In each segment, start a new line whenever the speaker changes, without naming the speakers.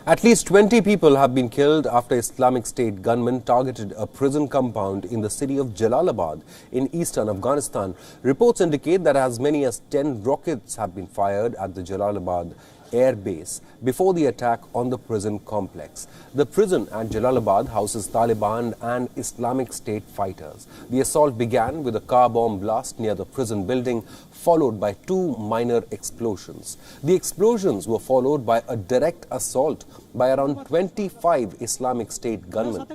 At least 20 people have been killed after Islamic State gunmen targeted a prison compound in the city of Jalalabad in eastern Afghanistan. Reports indicate that as many as 10 rockets have been fired at the Jalalabad air base before the attack on the prison complex. The prison at Jalalabad houses Taliban and Islamic State fighters. The assault began with a car bomb blast near the prison building, followed by 2 minor explosions. The explosions were followed by a direct assault by around 25 Islamic State gunmen.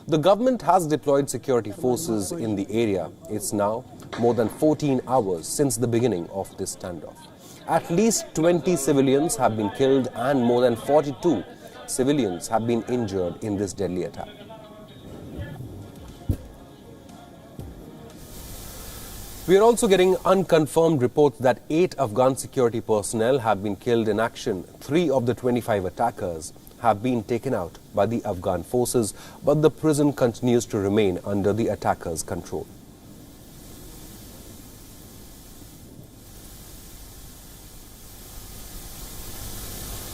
The government has deployed security forces in the area. It's now more than 14 hours since the beginning of this standoff. At least 20 civilians have been killed and more than 42 civilians have been injured in this deadly attack. We are also getting unconfirmed reports that 8 Afghan security personnel have been killed in action. 3 of the 25 attackers have been taken out by the Afghan forces, but the prison continues to remain under the attackers' control.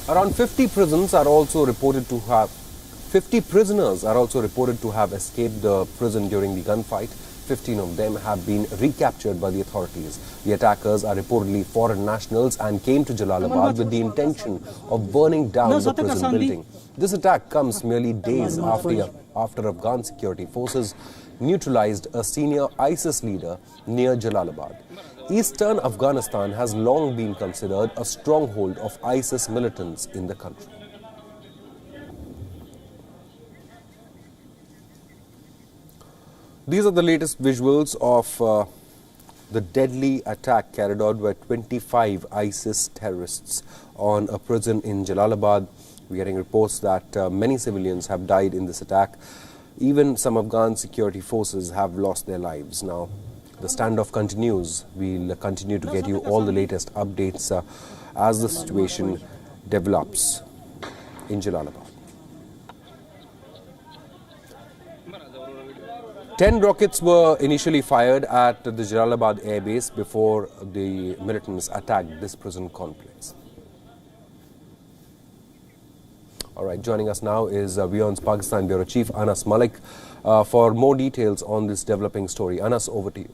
Around 50 prisoners are also reported to have escaped the prison during the gunfight. 15 of them have been recaptured by the authorities. The attackers are reportedly foreign nationals and came to Jalalabad with the intention of burning down the prison building. This attack comes merely days after Afghan security forces neutralized a senior ISIS leader near Jalalabad. Eastern Afghanistan has long been considered a stronghold of ISIS militants in the country. These are the latest visuals of the deadly attack carried out by 25 ISIS terrorists on a prison in Jalalabad. We are getting reports that many civilians have died in this attack. Even some Afghan security forces have lost their lives. Now, the standoff continues. We'll continue to get you all the latest updates as the situation develops in Jalalabad. 10 rockets were initially fired at the Jalalabad airbase before the militants attacked this prison complex. All right, joining us now is WION's Pakistan Bureau Chief Anas Malik for more details on this developing story. Anas, over to you.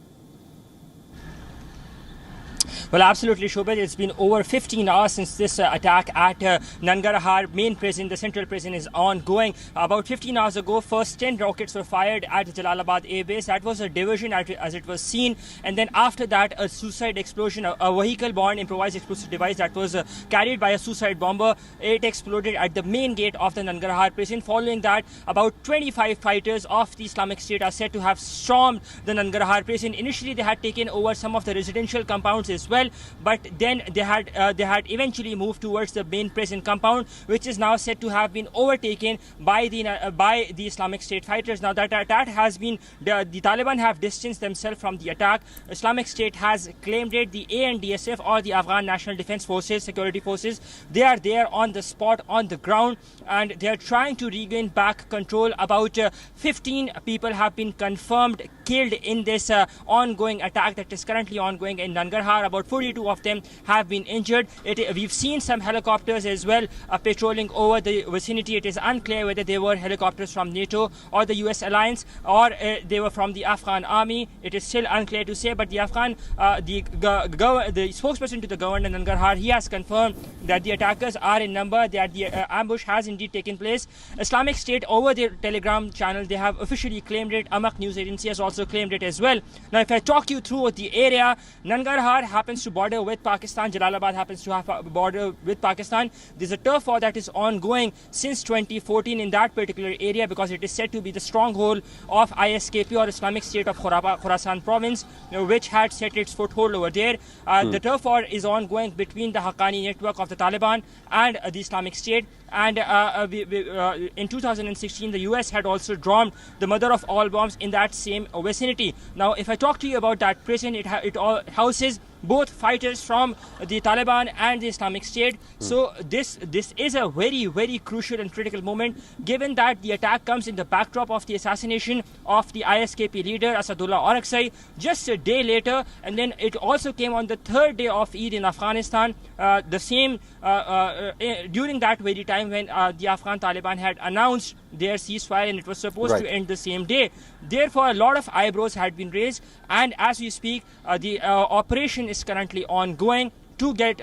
Well, absolutely, Shobhit. It's been over 15 hours since this attack at Nangarhar main prison. The central prison is ongoing. About 15 hours ago, first 10 rockets were fired at Jalalabad air base. That was a diversion as it was seen. And then after that, a suicide explosion, a vehicle-borne improvised explosive device that was carried by a suicide bomber. It exploded at the main gate of the Nangarhar prison. Following that, about 25 fighters of the Islamic State are said to have stormed the Nangarhar prison. Initially, they had taken over some of the residential compounds as well, but then they had eventually moved towards the main prison compound, which is now said to have been overtaken by the Islamic State fighters. Now that attack has been, the Taliban have distanced themselves from the attack. Islamic State has claimed it. The ANDSF, or the Afghan National Defense Forces, security forces, they are there on the spot, on the ground, and they are trying to regain back control. About 15 people have been confirmed killed in this ongoing attack that is currently ongoing in Nangarhar. About 42 of them have been injured. We've seen some helicopters as well patrolling over the vicinity. It is unclear whether they were helicopters from NATO or the US alliance, or they were from the Afghan army. It is still unclear to say, but the Afghan, the spokesperson to the government of Nangarhar, he has confirmed that the attackers are in number, that the ambush has indeed taken place. Islamic State, over their Telegram channel, they have officially claimed it. Amaq news agency has also claimed it as well. Now, if I talk you through the area, Nangarhar happens to border with Pakistan. Jalalabad happens to have a border with Pakistan. There's a turf war that is ongoing since 2014 in that particular area, because it is said to be the stronghold of ISKP, or Islamic State of Khorasan province, which had set its foothold over there. The turf war is ongoing between the Haqqani network of the Taliban and the Islamic State. And in 2016, the US had also dropped the mother of all bombs in that same vicinity. Now, if I talk to you about that prison, it houses both fighters from the Taliban and the Islamic State. So this is a very crucial and critical moment, given that the attack comes in the backdrop of the assassination of the ISKP leader Asadullah Orakzai just a day later, and then it also came on the third day of Eid in Afghanistan, during that very time when the Afghan Taliban had announced their ceasefire, and it was supposed to end the same day. Therefore, a lot of eyebrows had been raised, and as we speak, the operation is currently ongoing to get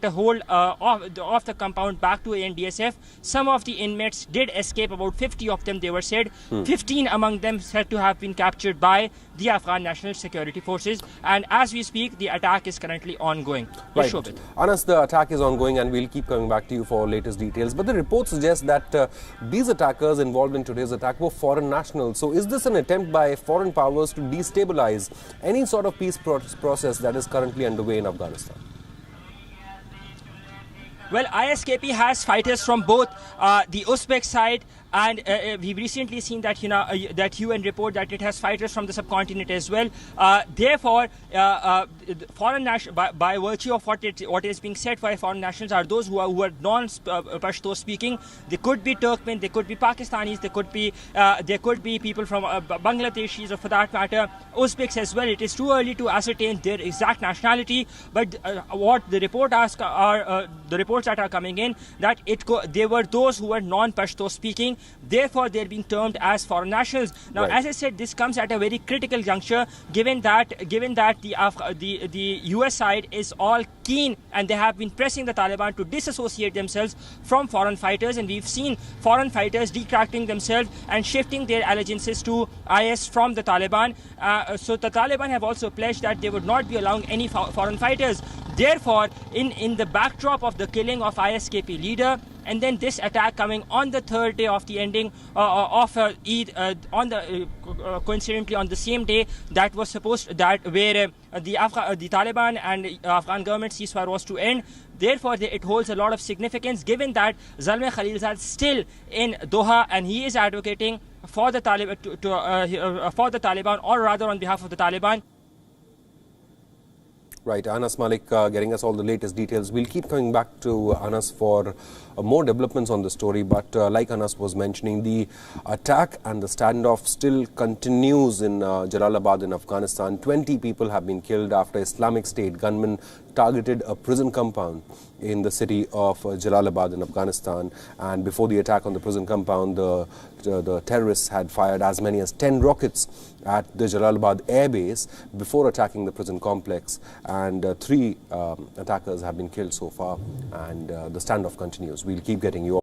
a hold of the compound back to ANDSF. Some of the inmates did escape, about 50 of them, they were said. 15 among them said to have been captured by the Afghan National Security Forces, and as we speak, the attack is currently ongoing.
Right. Anas, the attack is ongoing, and we'll keep coming back to you for latest details. But the report suggests that these attackers involved in today's attack were foreign nationals. So is this an attempt by foreign powers to destabilize any sort of peace process that is currently underway in Afghanistan?
Well, ISKP has fighters from both the Uzbek side, and we've recently seen that that UN report that it has fighters from the subcontinent as well. Therefore, foreign by virtue of what is being said by foreign nationals are those who are non-Pashto speaking. They could be Turkmen, they could be Pakistanis, they could be people from Bangladeshis, or for that matter, Uzbeks as well. It is too early to ascertain their exact nationality, but what the reports that are coming in, that they were those who were non-Pashto speaking. Therefore, they're being termed as foreign nationals. Now, as I said, this comes at a very critical juncture, given that the US side is all keen, and they have been pressing the Taliban to disassociate themselves from foreign fighters, and we've seen foreign fighters detracting themselves and shifting their allegiances to IS from the Taliban. So the Taliban have also pledged that they would not be allowing any foreign fighters. Therefore, in the backdrop of the killing of ISKP leader, and then this attack coming on the third day of the ending of Eid, coincidentally on the same day that was supposed where the Taliban and Afghan government ceasefire was to end. Therefore, it holds a lot of significance, given that Zalmay Khalilzad is still in Doha, and he is advocating for the Taliban, or rather on behalf of the Taliban.
Right, Anas Malik getting us all the latest details. We'll keep coming back to Anas for more developments on the story, but like Anas was mentioning, the attack and the standoff still continues in Jalalabad in Afghanistan. 20 people have been killed after Islamic State gunmen targeted a prison compound in the city of Jalalabad in Afghanistan. And before the attack on the prison compound, the terrorists had fired as many as 10 rockets at the Jalalabad air base before attacking the prison complex. And 3 attackers have been killed so far, and the standoff continues. We'll keep getting you